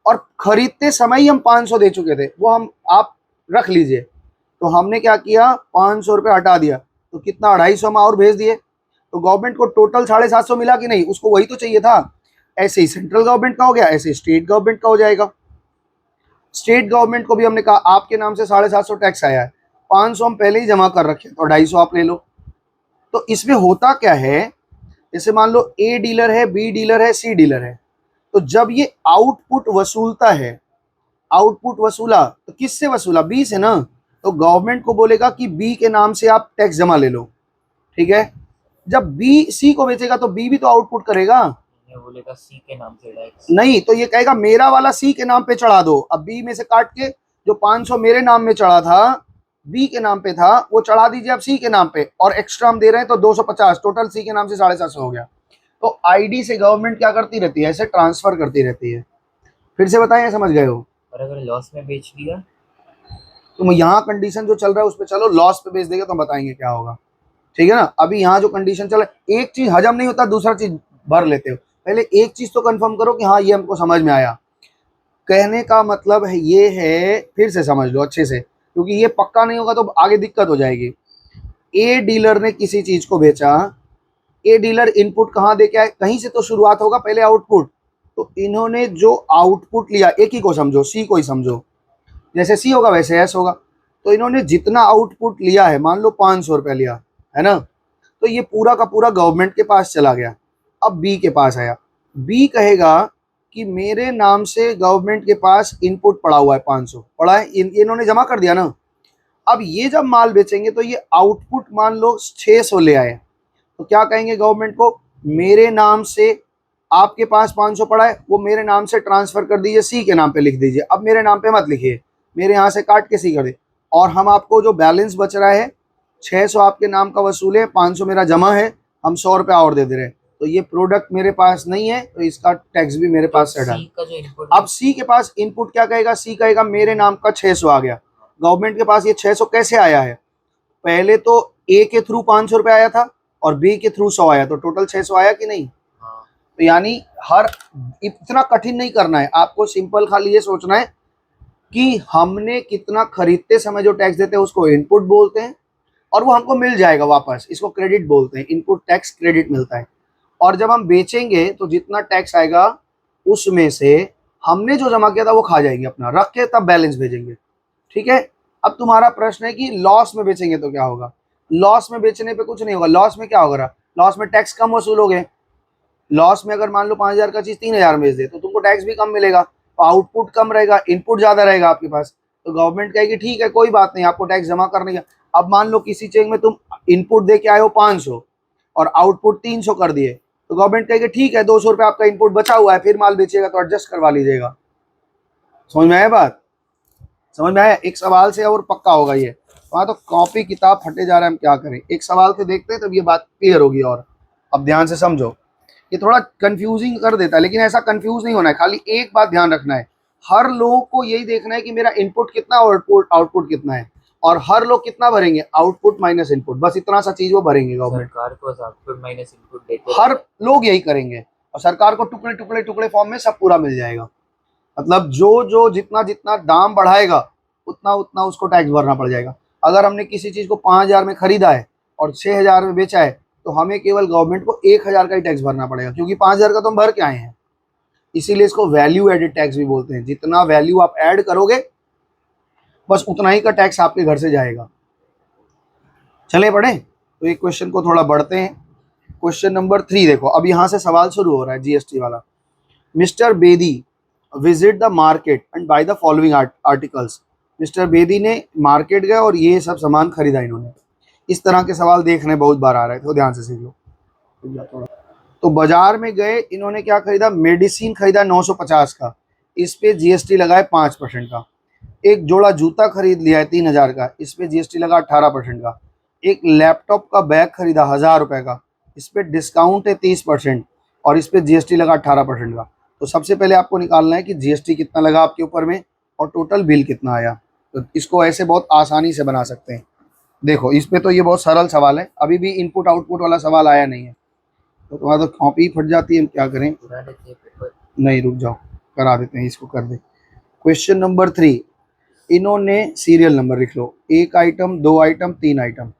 और खरीदते समय ही हम 500 दे चुके थे, वो हम आप रख लीजिए। तो हमने क्या किया, 500 रुपये हटा दिया, तो कितना 250 में और भेज दिए। तो गवर्नमेंट को टोटल 750 मिला कि नहीं, उसको वही तो चाहिए था। ऐसे ही सेंट्रल गवर्नमेंट का हो गया, ऐसे स्टेट गवर्नमेंट का हो जाएगा। स्टेट गवर्नमेंट को भी हमने कहा आपके नाम से 750 टैक्स आया है, 500 हम पहले ही जमा कर रखे, तो 250 आप ले लो। तो इसमें होता क्या है, जैसे मान लो A डीलर है, B डीलर है, C डीलर है, तो जब ये आउटपुट वसूलता है, आउटपुट वसूला तो किससे वसूला, B से ना, तो गवर्नमेंट को बोलेगा कि B के नाम से आप टैक्स जमा ले लो, ठीक है। जब B C को बेचेगा तो B भी तो आउटपुट करेगा, ये बोलेगा C के नाम से टैक्स, नहीं, तो ये कहेगा मेरा वाला C के नाम पे चढ़ा दो। अब B में से काट के जो 500 मेरे नाम में चढ़ा था, B के नाम पे था, वो चढ़ा दीजिए अब C के नाम पे, और एक्स्ट्रा हम दे रहे हैं तो 250, टोटल C के नाम से 750 हो गया। तो ID से गवर्नमेंट क्या करती रहती है, ऐसे ट्रांसफर करती रहती है। फिर से बताएं, समझ गए हो। और अगर लॉस में बेच दिया, तो यहाँ कंडीशन जो चल रहा है उस पर चलो, लॉस पे बेच देगा तो हम बताएंगे क्या होगा, ठीक है ना। अभी यहाँ जो कंडीशन चल रहा है, एक चीज हजम नहीं होता दूसरा चीज भर लेते हो, पहले एक चीज तो कंफर्म करो कि हाँ ये हमको समझ में आया। कहने का मतलब है ये है, फिर से समझ लो अच्छे से, क्योंकि ये पक्का नहीं होगा तो आगे दिक्कत हो जाएगी। A डीलर ने किसी चीज को बेचा, A डीलर इनपुट कहाँ दे के आए, कहीं से तो शुरुआत होगा, पहले आउटपुट। तो इन्होंने जो आउटपुट लिया, एक ही को समझो, C को ही समझो, जैसे C होगा वैसे S होगा। तो इन्होंने जितना आउटपुट लिया है, मान लो 500 रुपये लिया है ना, तो ये पूरा का पूरा गवर्नमेंट के पास चला गया, अब बी के पास आया, बी कहेगा कि मेरे नाम से गवर्नमेंट के पास इनपुट पड़ा हुआ है 500 पड़ा है, इन्होंने जमा कर दिया ना। अब ये जब माल बेचेंगे तो ये आउटपुट मान लो 600 ले आए, तो क्या कहेंगे गवर्नमेंट को, मेरे नाम से आपके पास 500 पड़ा है, वो मेरे नाम से ट्रांसफर कर दीजिए, सी के नाम पे लिख दीजिए। अब मेरे नाम पे मत लिखिए, मेरे यहाँ से काट के सी कर दे, और हम आपको जो बैलेंस बच रहा है 600 आपके नाम का वसूल है, 500 मेरा जमा है, हम 100 रुपया और दे दे रहे हैं, तो ये प्रोडक्ट मेरे पास नहीं है, तो इसका टैक्स भी मेरे पास से हटा। सी का जो इनपुट अब सी के पास इनपुट क्या कहेगा, सी कहेगा मेरे नाम का 600 आ गया, गवर्नमेंट के पास ये 600 कैसे आया है, पहले तो ए के थ्रू 500 रुपया आया था और बी के थ्रू 100 आया, तो टोटल 600 आया कि नहीं। हाँ। तो यानी हर इतना कठिन नहीं करना है आपको, सिंपल खाली ये सोचना है कि हमने कितना खरीदते समय जो टैक्स देते हैं उसको इनपुट बोलते हैं, और वो हमको मिल जाएगा वापस, इसको क्रेडिट बोलते हैं, इनपुट टैक्स क्रेडिट मिलता है। और जब हम बेचेंगे तो जितना टैक्स आएगा उसमें से हमने जो जमा किया था वो खा जाएंगे, अपना रख के तब बैलेंस भेजेंगे, ठीक है। अब तुम्हारा प्रश्न है कि लॉस में बेचेंगे तो क्या होगा, लॉस में बेचने पे कुछ नहीं होगा, लॉस में क्या होगा, लॉस में टैक्स कम वसूल हो गए, लॉस में अगर मान लो 5000 का चीज 3000 में बेच दे तो तुमको टैक्स भी कम मिलेगा, तो आउटपुट कम रहेगा, इनपुट ज्यादा रहेगा आपके पास, तो गवर्नमेंट कहेगी ठीक है कोई बात नहीं, आपको टैक्स जमा करने का। अब मान लो किसी चेक में तुम इनपुट दे के आए हो 500 और आउटपुट 300 कर दिए, तो गवर्नमेंट कहेगी ठीक है 200 रुपये आपका इनपुट बचा हुआ है, फिर माल बेचेगा तो एडजस्ट करवा लीजिएगा। समझ में आया बात, समझ में आया, एक सवाल से और पक्का होगा ये, वहाँ तो कॉपी किताब फटे जा रहे हैं, हम क्या करें, एक सवाल से देखते हैं तब ये बात क्लियर होगी। और अब ध्यान से समझो, ये थोड़ा कंफ्यूजिंग कर देता है, लेकिन ऐसा कंफ्यूज नहीं होना है, खाली एक बात ध्यान रखना है, हर लोग को यही देखना है कि मेरा इनपुट कितना और आउटपुट कितना है, और हर लोग कितना भरेंगे, आउटपुट माइनस इनपुट, बस इतना सा चीज वो भरेंगे गवर्नमेंट, सरकार को आउटपुट माइनस इनपुट देते हर लोग यही करेंगे, और सरकार को टुकड़े टुकड़े टुकड़े फॉर्म में सब पूरा मिल जाएगा। मतलब जो जो जितना जितना दाम बढ़ाएगा उतना उतना उसको टैक्स भरना पड़ जाएगा। अगर हमने किसी चीज को 5000 में खरीदा है और 6000 में बेचा है, तो हमें केवल गवर्नमेंट को 1000 का ही टैक्स भरना पड़ेगा, क्योंकि 5000 का तो हम भर के आए हैं, इसीलिए इसको वैल्यू एडेड टैक्स भी बोलते हैं। जितना वैल्यू आप ऐड करोगे बस उतना ही का टैक्स आपके घर से जाएगा। चले पढ़े, तो एक क्वेश्चन को थोड़ा बढ़ते हैं। क्वेश्चन नंबर 3 देखो, अब यहाँ से सवाल शुरू हो रहा है जीएसटी वाला। Mister Bedi visit the market and by the following articles. Mister Bedi ने मार्केट गए और ये सब सामान खरीदा इन्होंने। इस तरह के सवाल देखने बहुत बार आ रहे थे, तो ध्यान से सीख लो। तो बाजार में गए, इन्होंने क्या खरीदा, मेडिसिन खरीदा 950 का, इस पे जीएसटी लगाए 5% का। एक जोड़ा जूता खरीद लिया है 3000 का, इस पे जीएसटी लगा 18% का। एक लैपटॉप का बैग खरीदा 1000 रुपये का, इस पे डिस्काउंट है 30% और इस पे जीएसटी लगा 18% का। तो सबसे पहले आपको निकालना है कि जीएसटी कितना लगा आपके ऊपर में और टोटल बिल कितना आया। तो इसको ऐसे बहुत आसानी से बना सकते हैं। देखो इस पे तो ये बहुत सरल सवाल है, अभी भी इनपुट आउटपुट वाला सवाल आया नहीं है, तो तुम्हारा तो कॉपी फट जाती है, हम क्या करें। पूरा देते पेपर। नहीं रुक जाओ, करा देते हैं, इसको कर दे। क्वेश्चन नंबर 3, इन्होंने सीरियल नंबर लिख लो, 1 आइटम 2 आइटम 3 आइटम,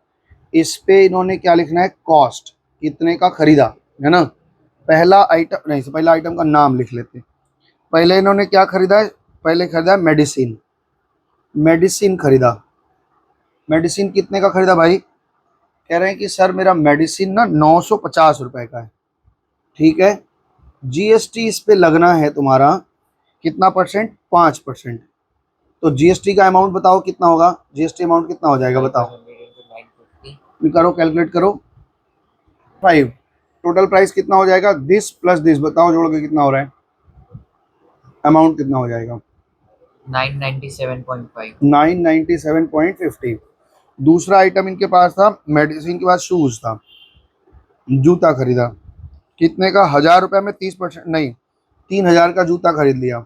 इस पे इन्होंने क्या लिखना है, कॉस्ट कितने का खरीदा है ना। पहला आइटम नहीं, पहला आइटम का नाम लिख लेते हैं। पहले इन्होंने क्या खरीदा है, पहले खरीदा है मेडिसिन, मेडिसिन खरीदा। मेडिसिन कितने का खरीदा भाई, कह रहे हैं कि सर मेरा मेडिसिन ना 950 रुपए का है, ठीक है। जीएसटी इस पे लगना है तुम्हारा कितना परसेंट, 5%। तो जीएसटी का अमाउंट बताओ कितना होगा, जीएसटी अमाउंट कितना हो जाएगा बताओ, 950 करो कैलकुलेट करो। 5, टोटल प्राइस कितना हो जाएगा, दिस प्लस दिस, बताओ जोड़ के कितना हो रहा है, अमाउंट कितना हो जाएगा, 997.5। 997.50। दूसरा आइटम इनके पास था मेडिसिन के बाद शूज था, जूता खरीदा कितने का, 1000 रुपये में 30% नहीं 3000 का जूता खरीद लिया,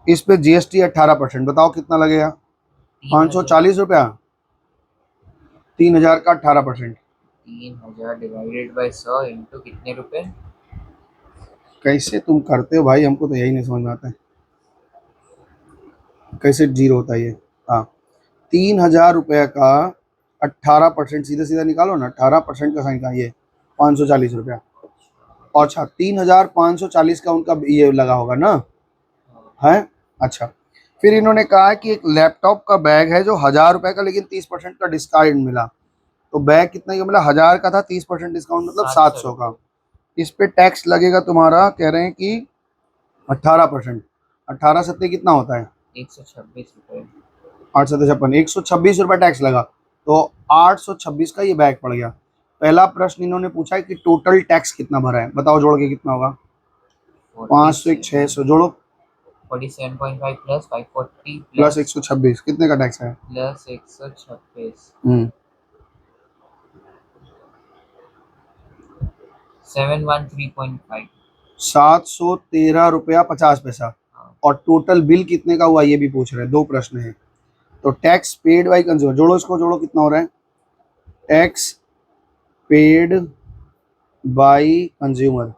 इस पे जीएसटी 18%, बताओ कितना लगेगा, 540 रुपया, 3000 का 18%। 3000 डिवाइडेड बाय 100 इंटू कितने रुपए, कैसे तुम करते हो भाई, हमको तो यही नहीं समझ में आता है कैसे जीरो होता है ये। हाँ 3000 रुपये का 18%, सीधा सीधा निकालो ना, 18% का साइन का ये 540 रुपया। और अच्छा 3540 का उनका ये लगा होगा ना, है। अच्छा फिर इन्होंने कहा कि एक लैपटॉप का बैग है जो 1000 रुपये का, लेकिन 30% का डिस्काउंट मिला, तो बैग कितने का मिला, 1000 का था, 30% डिस्काउंट मतलब 700 का, इस पे टैक्स लगेगा तुम्हारा, कह रहे हैं कि 18%। 18 सत्ते कितना होता है? 126 रुपये। 8 सत्ते 56, 126 रुपये टैक्स लगा, तो 826 का ये बैग पड़ गया। पहला प्रश्न इन्होंने पूछा है कि टोटल टैक्स कितना भरा है, बताओ जोड़ के कितना होगा? 500 एक 600 जोड़ो 47.5 प्लस 540 प्लस 126 कितने का टैक्स है? प्लस 126 713.5। 713 रुपया 50 पैसा। और टोटल बिल कितने का हुआ ये भी पूछ रहे हैं, दो प्रश्न है। तो टैक्स पेड बाई कंज्यूमर जोड़ो, इसको जोड़ो कितना हो रहा है? टैक्स पेड बाई कंज्यूमर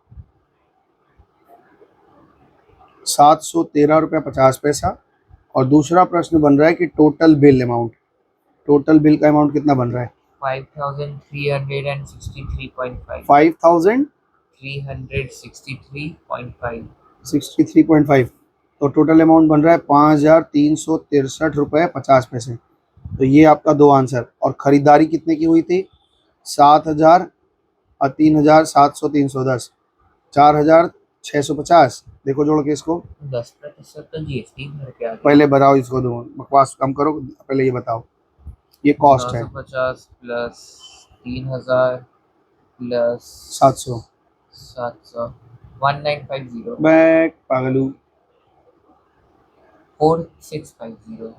713 रुपया 50 पैसा। और दूसरा प्रश्न बन रहा है कि total bill amount, total bill का अमाउंट कितना बन रहा है? 5363.5। 5363.5। 363.5। तो टोटल अमाउंट बन रहा है 5363 रुपये 50 पैसे। तो ये आपका दो आंसर। और खरीदारी कितने की हुई थी? 7,000 और 3,000, 700, 310, 4,650। देखो जोड़ के इसको, 10% तो जीएसटी भर के आ गया। पहले बताओ इसको, दो बकवास कम करो, पहले ये बताओ ये कॉस्ट है। 950 प्लस 3000 प्लस 700 1950 बैक पागलू। 4650।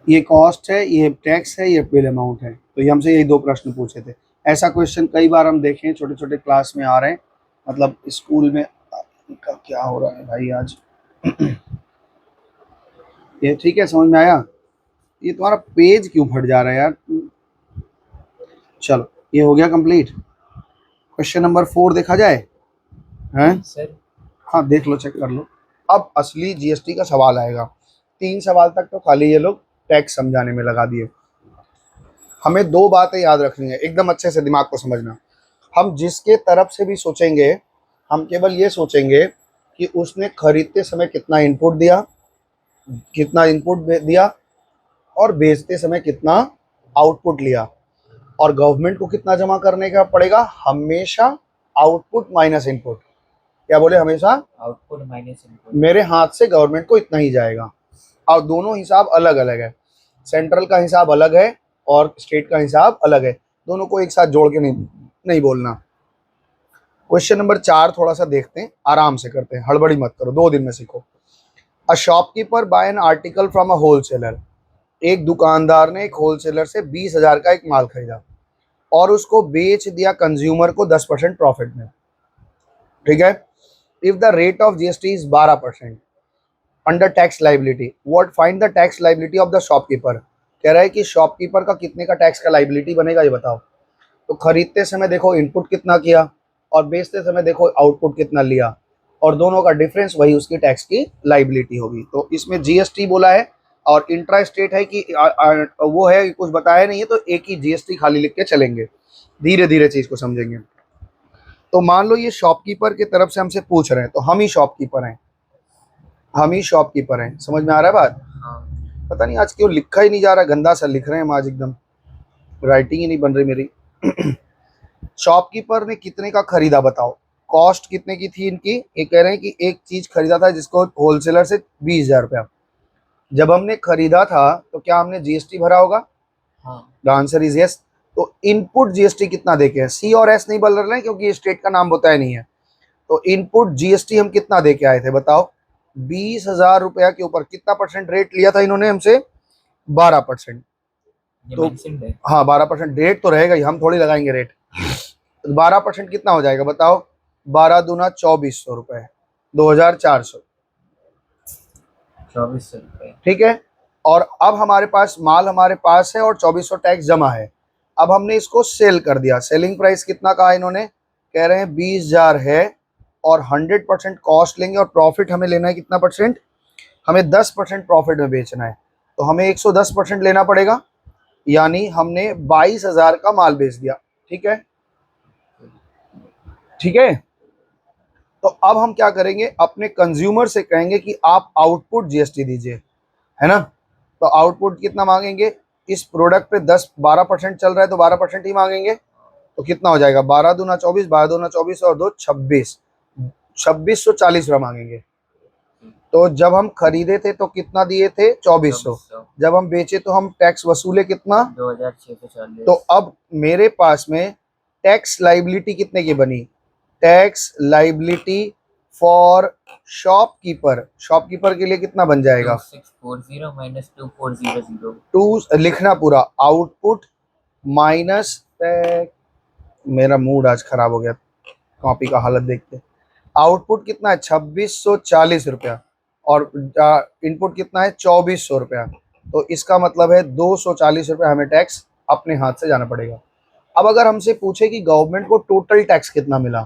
ये कॉस्ट है, ये टैक्स है, ये बिल अमाउंट है। तो ये हमसे यही दो प्रश्न पूछे थे। ऐसा क्वेश्चन कई बार हम देखें, छोटे छोटे क्लास में आ रहे हैं, मतलब स्कूल में। इनका क्या हो रहा है भाई आज? ये ठीक है, समझ में आया? ये तुम्हारा पेज क्यों फट जा रहा है यार? चलो ये हो गया कंप्लीट। क्वेश्चन नंबर 4 देखा जाए, हैं? सर हाँ देख लो, चेक कर लो। अब असली जीएसटी का सवाल आएगा। 3 सवाल तक तो खाली ये लोग टैक्स समझाने में लगा दिए। हमें दो बातें याद रखनी है, एकदम अच्छे से दिमाग को समझना। हम जिसके तरफ से भी सोचेंगे, हम केवल ये सोचेंगे कि उसने खरीदते समय कितना इनपुट दिया, और बेचते समय कितना आउटपुट लिया। और गवर्नमेंट को कितना जमा करने का पड़ेगा? हमेशा आउटपुट माइनस इनपुट। क्या बोले? हमेशा आउटपुट माइनस इनपुट। मेरे हाथ से गवर्नमेंट को इतना ही जाएगा। और दोनों हिसाब अलग अलग है, सेंट्रल का हिसाब अलग है और स्टेट का हिसाब अलग है। दोनों को एक साथ जोड़ के नहीं बोलना। क्वेश्चन नंबर 4 थोड़ा सा देखते हैं, आराम से करते हैं, हड़बड़ी मत करो, 2 दिन में सीखो। A shopkeeper buy an article from a wholesaler. एक दुकानदार ने एक होलसेलर से 20,000 का एक माल खरीदा और उसको बेच दिया कंज्यूमर को 10% प्रॉफिट में। ठीक है। If the rate of GST is 12% under tax liability, what find the tax liability of the shopkeeper. कह रहा है कि शॉपकीपर का कितने का टैक्स का लाइबिलिटी बनेगा, ये बताओ। तो खरीदते समय देखो इनपुट कितना किया और बेचते समय देखो आउटपुट कितना लिया, और दोनों का डिफरेंस वही उसकी टैक्स की लाइबिलिटी होगी। तो इसमें जीएसटी बोला है और इंट्रा स्टेट है कि वो है, कुछ बताया नहीं है, तो एक ही जीएसटी खाली लिख के चलेंगे, धीरे धीरे चीज को समझेंगे। तो मान लो ये शॉपकीपर की तरफ से हमसे पूछ रहे हैं, तो हम ही शॉपकीपर हैं, समझ में आ रहा है बात? हाँ। पता नहीं आज क्यों लिखा ही नहीं जा रहा, गंदा सा लिख रहे हैं हम आज, एकदम राइटिंग ही नहीं बन रही मेरी। शॉपकीपर ने कितने का खरीदा बताओ, कॉस्ट कितने की थी इनकी? ये कह रहे हैं कि एक चीज खरीदा था जिसको होलसेलर से 20,000 रुपया। जब हमने खरीदा था तो क्या हमने जीएसटी भरा होगा? हाँ। The answer is yes. तो इनपुट जीएसटी कितना देके है? सी और एस नहीं बोल रहे हैं क्योंकि ये स्टेट का नाम बताया नहीं है। तो इनपुट जीएसटी हम कितना देके आए थे बताओ? 20,000 रुपया के ऊपर कितना परसेंट रेट लिया था इन्होंने हमसे? 12%। तो हाँ 12% रेट तो रहेगा ही, हम थोड़ी लगाएंगे रेट। 12% कितना हो जाएगा बताओ? 12 दूना 2400 रुपए, 2,400। 2400 रुपये। ठीक है। और अब हमारे पास माल हमारे पास है और 2400 टैक्स जमा है। अब हमने इसको सेल कर दिया। सेलिंग प्राइस कितना कहा इन्होंने? कह रहे हैं 20,000 है और 100% कॉस्ट लेंगे और प्रॉफिट हमें लेना है कितना परसेंट? हमें 10% प्रॉफिट में बेचना है, तो हमें 110% लेना पड़ेगा, यानी हमने 22,000 का माल बेच दिया। ठीक है, ठीक है। तो अब हम क्या करेंगे, अपने कंज्यूमर से कहेंगे कि आप आउटपुट जीएसटी दीजिए, है ना। तो आउटपुट कितना मांगेंगे? इस प्रोडक्ट पे 10-12% चल रहा है तो 12% ही मांगेंगे। तो कितना हो जाएगा, 12 दूना 24, 12 दूना 24 और 2 26, 2640 रुपये मांगेंगे। तो जब हम खरीदे थे तो कितना दिए थे, 2400। 2400, जब हम बेचे तो हम टैक्स वसूले कितना, 2640। तो अब मेरे पास में टैक्स लाइबिलिटी कितने की बनी, tax liability for shopkeeper, shopkeeper के लिए कितना बन जाएगा, 2640 माइनस 2400। टू लिखना पूरा, आउटपुट माइनस टैक्स, मेरा मूड आज खराब हो गया कॉपी का हालत देख के। आउटपुट कितना है, 2640 रुपया, और इनपुट कितना है, 2400 रुपया। तो इसका मतलब है 240 रुपया हमें टैक्स अपने हाथ से जाना पड़ेगा। अब अगर हमसे पूछे कि गवर्नमेंट को टोटल टैक्स कितना मिला,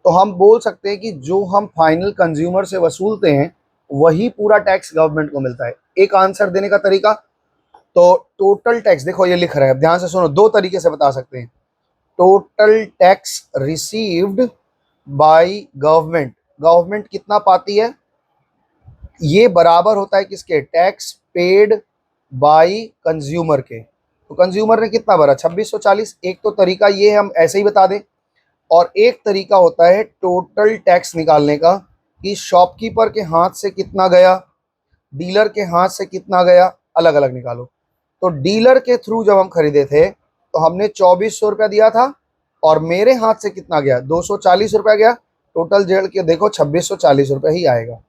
तो हम बोल सकते हैं कि जो हम फाइनल कंज्यूमर से वसूलते हैं वही पूरा टैक्स गवर्नमेंट को मिलता है। एक आंसर देने का तरीका, तो टोटल टैक्स देखो ये लिख रहे हैं, ध्यान से सुनो, दो तरीके से बता सकते हैं। Total tax received by government, government कितना पाती है, ये बराबर होता है किसके, टैक्स पेड बाय कंज्यूमर के। तो कंज्यूमर ने कितना भरा, 2640। एक तो तरीका ये है हम ऐसे ही बता दें, और एक तरीका होता है टोटल टैक्स निकालने का, कि शॉपकीपर के हाथ से कितना गया, डीलर के हाथ से कितना गया, अलग अलग निकालो। तो डीलर के थ्रू जब हम खरीदे थे तो हमने 2400 रुपया दिया था, और मेरे हाथ से कितना गया, 240 रुपया गया। टोटल जोड़ के देखो 2640 रुपया ही आएगा।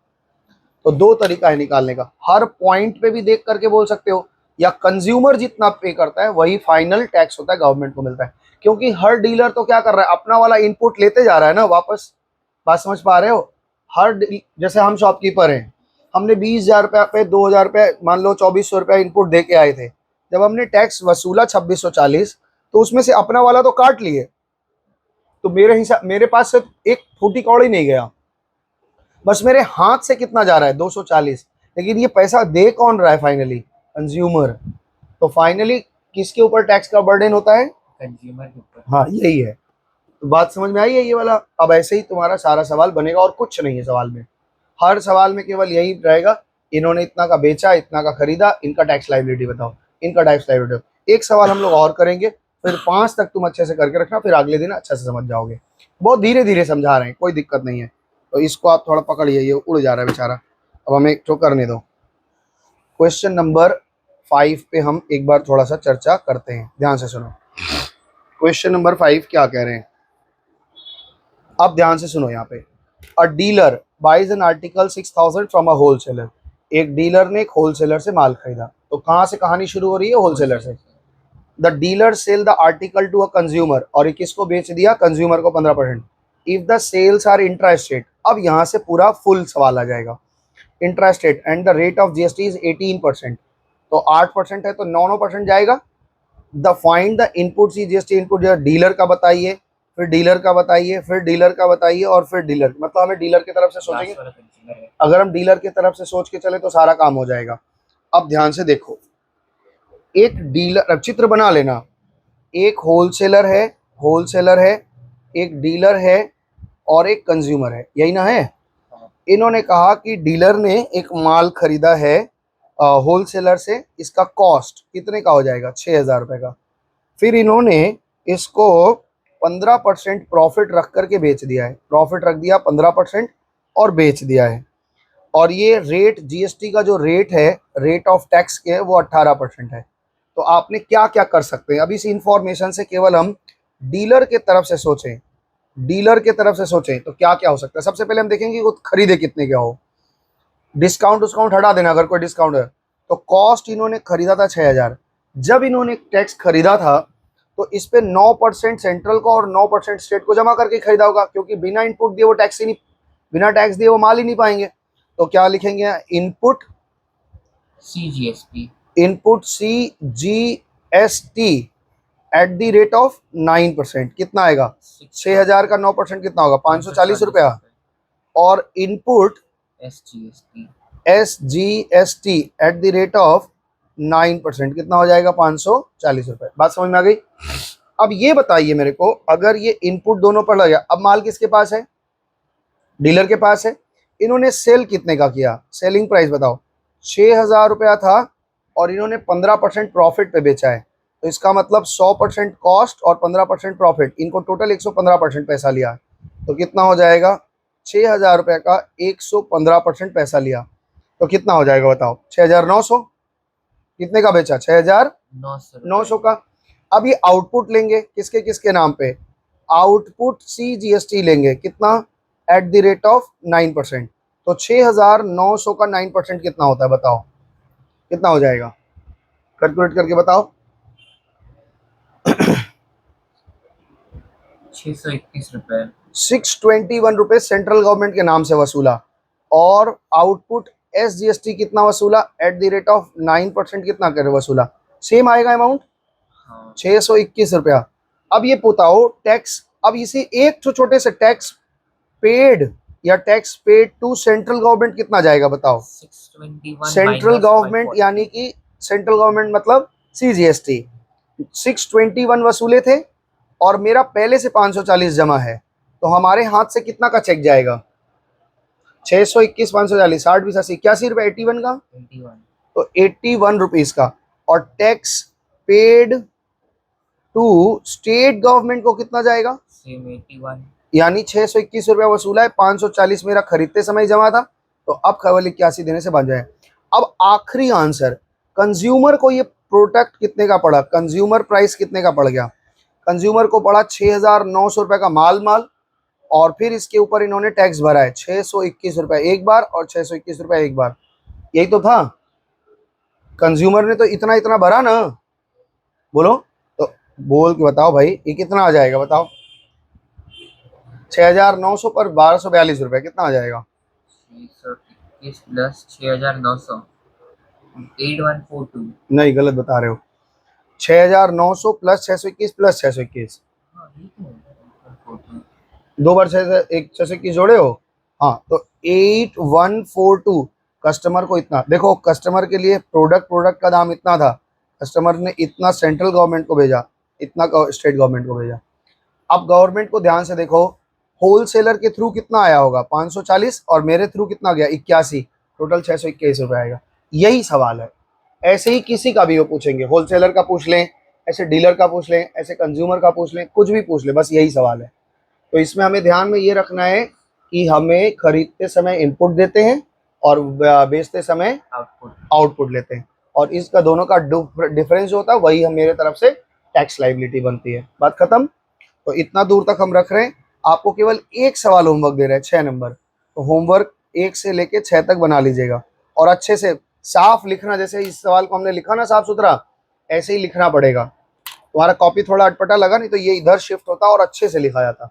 तो दो तरीका है निकालने का, हर पॉइंट पे भी देख करके बोल सकते हो, या कंज्यूमर जितना पे करता है वही फाइनल टैक्स होता है, गवर्नमेंट को मिलता है। क्योंकि हर डीलर तो क्या कर रहा है, अपना वाला इनपुट लेते जा रहा है ना वापस, बात समझ पा रहे हो। जैसे हम शॉपकीपर हैं, हमने 20,000 रुपया पे 2,000 रुपये, मान लो 2400 रुपया इनपुट दे के आए थे। जब हमने टैक्स वसूला 2640, तो उसमें से अपना वाला तो काट लिए, तो मेरे पास से एक फूटी कौड़ी नहीं गया, बस मेरे हाथ से कितना जा रहा है, 240। लेकिन ये पैसा दे कौन रहा है फाइनली, कंज्यूमर। तो फाइनली किसके ऊपर टैक्स का बर्डन होता है, कंज्यूमर के ऊपर। हाँ यही है। तो बात समझ में आई है ये वाला। अब ऐसे ही तुम्हारा सारा सवाल बनेगा, और कुछ नहीं है सवाल में, हर सवाल में केवल यही रहेगा, इन्होंने इतना का बेचा, इतना का खरीदा, इनका टैक्स लायबिलिटी बताओ, इनका टैक्स लायबिलिटी बताओ। एक सवाल हम लोग और करेंगे, फिर 5 तक तुम अच्छे से करके रखना, फिर अगले दिन अच्छे से समझ जाओगे। बहुत धीरे धीरे समझा रहे हैं, कोई दिक्कत नहीं है। तो इसको आप थोड़ा पकड़िए, ये उड़ जा रहा है बेचारा, अब हमें तो करने दो। क्वेश्चन नंबर 5 पे हम एक बार थोड़ा सा चर्चा करते हैं, ध्यान से सुनो। क्वेश्चन नंबर 5 क्या कह रहे हैं, अब ध्यान से सुनो। यहाँ पे a dealer buys an article 6000 from a wholesaler, एक डीलर ने एक होलसेलर से माल खरीदा। तो कहाँ से कहानी शुरू हो रही है, होलसेलर से। The dealer sell the article to a consumer, और ये किसको बेच दिया, कंज्यूमर को 15%। If the sales are intrastate, अब यहाँ से पूरा फुल सवाल आ जाएगा। Intrastate and the rate of GST is 18%, तो 8% है तो 9% जाएगा। The find the input C GST input, जो डीलर का बताइए, फिर डीलर का बताइए, फिर डीलर का बताइए, और फिर डीलर, मतलब हमें डीलर की तरफ से सोचेंगे। अगर हम डीलर की तरफ से सोच के चले तो सारा काम हो जाएगा। अब ध्यान से देखो, एक डीलर, अब चित्र बना लेना, एक होलसेलर है, एक डीलर है, और एक कंज्यूमर है, यही ना है। इन्होंने कहा कि डीलर ने एक माल खरीदा है होलसेलर से, इसका कॉस्ट कितने का हो जाएगा, 6,000 रुपये का। फिर इन्होंने इसको 15% प्रॉफिट रख करके बेच दिया है, प्रॉफिट रख दिया 15% और बेच दिया है। और ये रेट जीएसटी का जो रेट है, रेट ऑफ टैक्स के, वो 18% है। तो आपने क्या क्या कर सकते हैं, अब इस इंफॉर्मेशन से केवल हम डीलर के तरफ से सोचें, डीलर के तरफ से सोचें तो क्या क्या हो सकता है। सबसे पहले हम देखेंगे वो खरीदे कितने का हो, डिस्काउंट उस्काउंट हटा देना अगर कोई डिस्काउंट है। तो कॉस्ट इन्होंने खरीदा था 6,000, जब इन्होंने टैक्स खरीदा था तो इस पे 9% सेंट्रल को और 9% स्टेट को जमा करके खरीदा होगा, क्योंकि बिना इनपुट दिए वो टैक्स ही नहीं, बिना टैक्स दिए वो माल ही नहीं पाएंगे। तो क्या लिखेंगे, input CGST, input CGST at the rate of 9%, कितना आएगा, 6,000 का 9% कितना होगा, 540 रुपया। और input SGST at the rate of 9%, कितना हो जाएगा, 540 रुपये। बात समझ में आ गई। अब ये बताइए मेरे को, अगर ये इनपुट दोनों पर लग गया, अब माल किसके पास है, डीलर के पास है। इन्होंने सेल कितने का किया, सेलिंग प्राइस बताओ, 6,000 रुपया था, और इन्होंने 15% प्रॉफिट पे बेचा है। तो इसका मतलब 100% कॉस्ट और 15% प्रॉफिट, इनको टोटल 115% पैसा लिया। तो कितना हो जाएगा, 6,000 रुपये का 115% पैसा लिया, तो कितना हो जाएगा बताओ, 6,900। कितने का बेचा, 900 6,900 का। अब ये आउटपुट लेंगे किसके किसके नाम पे, आउटपुट CGST लेंगे, कितना, एट द रेट ऑफ 9%। तो 6,900 का 9% कितना होता है बताओ, कितना हो जाएगा, कैलकुलेट करके बताओ। 621 रुपये। 621 रुपये सेंट्रल गवर्नमेंट के नाम से वसूला, और आउटपुट SGST कितना वसूला, एट द रेट ऑफ 9% कितना कर वसूला, सेम आएगा अमाउंट, हाँ 621 रुपया। अब ये बताओ टैक्स, अब इसी एक छोटे से टैक्स पेड या tax paid to central government कितना जाएगा बताओ। 621 सेंट्रल माइनस गवर्नमेंट 540। यानी कि सेंट्रल गवर्नमेंट मतलब CGST 621 वसूले थे, और मेरा पहले से 540 जमा है, तो हमारे हाथ से कितना का चेक जाएगा, 621 540 60 20 80 81 रुपये 81 का, 81। तो 81 रुपीज का। और tax paid to state government को कितना जाएगा, सेम 81। यानी 621 रुपया वसूला है, 540 मेरा खरीदते समय जमा था, तो अब केवल 81 देने से बन जाए। अब आखिरी आंसर, कंज्यूमर को ये प्रोडक्ट कितने का पड़ा, कंज्यूमर प्राइस कितने का पड़ गया, कंज्यूमर को पड़ा 6,900 रुपये का माल, और फिर इसके ऊपर इन्होंने टैक्स भरा है 621 रुपये एक बार और 621 रुपये एक बार, यही तो था, कंज्यूमर ने तो इतना इतना भरा ना, बोलो, तो बोल के बताओ भाई ये कितना आ जाएगा बताओ, 6,900 पर 1,242 रुपये कितना आ जाएगा, 621 प्लस 6,900 8142। नहीं गलत बता रहे हो, 6,900 प्लस 621 प्लस 621, हाँ ये तो है, 8142। दो बार 621 जोड़े हो, हाँ, तो 8142। कस्टमर को इतना देखो, कस्टमर के लिए प्रोडक्ट का दाम इतना था, कस्टमर ने इतना सेंट्रल गवर्नमेंट को भेजा, इतना स्टेट गवर्नमेंट को भेजा। अब गवर्नमेंट को ध्यान से देखो, होलसेलर के थ्रू कितना आया होगा 540, और मेरे थ्रू कितना गया 81, टोटल 621 रुपये आएगा। यही सवाल है, ऐसे ही किसी का भी वो पूछेंगे, होलसेलर का पूछ लें, ऐसे डीलर का पूछ लें, ऐसे कंज्यूमर का पूछ लें, कुछ भी पूछ लें, बस यही सवाल है। तो इसमें हमें ध्यान में ये रखना है कि हमें खरीदते समय इनपुट देते हैं और बेचते समय आउटपुट। आउटपुट लेते हैं, और इसका दोनों का डिफरेंस जो होता है वही हम मेरे तरफ से टैक्स लाइबिलिटी बनती है। बात खत्म। तो इतना दूर तक हम रख रहे हैं, आपको केवल एक सवाल होमवर्क दे रहे हैं 6 नंबर, तो होमवर्क 1 से लेके 6 तक बना लीजिएगा, और अच्छे से साफ लिखना, जैसे इस सवाल को हमने लिखा ना साफ सुथरा, ऐसे ही लिखना पड़ेगा। तुम्हारा कॉपी थोड़ा अटपटा लगा, नहीं तो ये इधर शिफ्ट होता और अच्छे से लिखा जाता।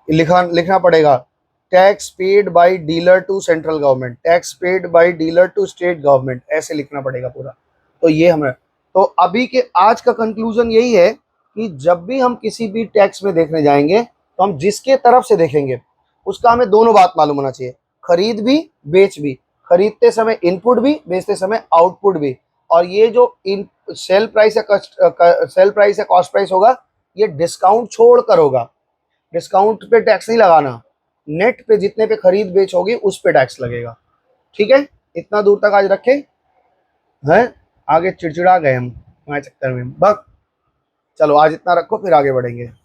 लिखना पड़ेगा, tax paid by dealer to central government, tax paid by dealer to state government, ऐसे लिखना पड़ेगा पूरा। तो ये हमें, तो अभी के आज का कंक्लूजन यही है कि जब भी हम किसी भी टैक्स में देखने जाएंगे, तो हम जिसके तरफ से देखेंगे उसका हमें दोनों बात मालूम होना चाहिए, खरीद भी बेच भी, खरीदते समय इनपुट भी, बेचते समय आउटपुट भी। और ये जो इन सेल प्राइस या कॉस्ट प्राइस होगा, ये डिस्काउंट छोड़ कर होगा, डिस्काउंट पे टैक्स नहीं लगाना, नेट पे जितने पे खरीद बेच होगी उस पे टैक्स लगेगा। ठीक है, इतना दूर तक आज रखें हैं, आगे चिड़चिड़ा गए हम तुम्हारे चक्कर में, बस चलो आज इतना रखो, फिर आगे बढ़ेंगे।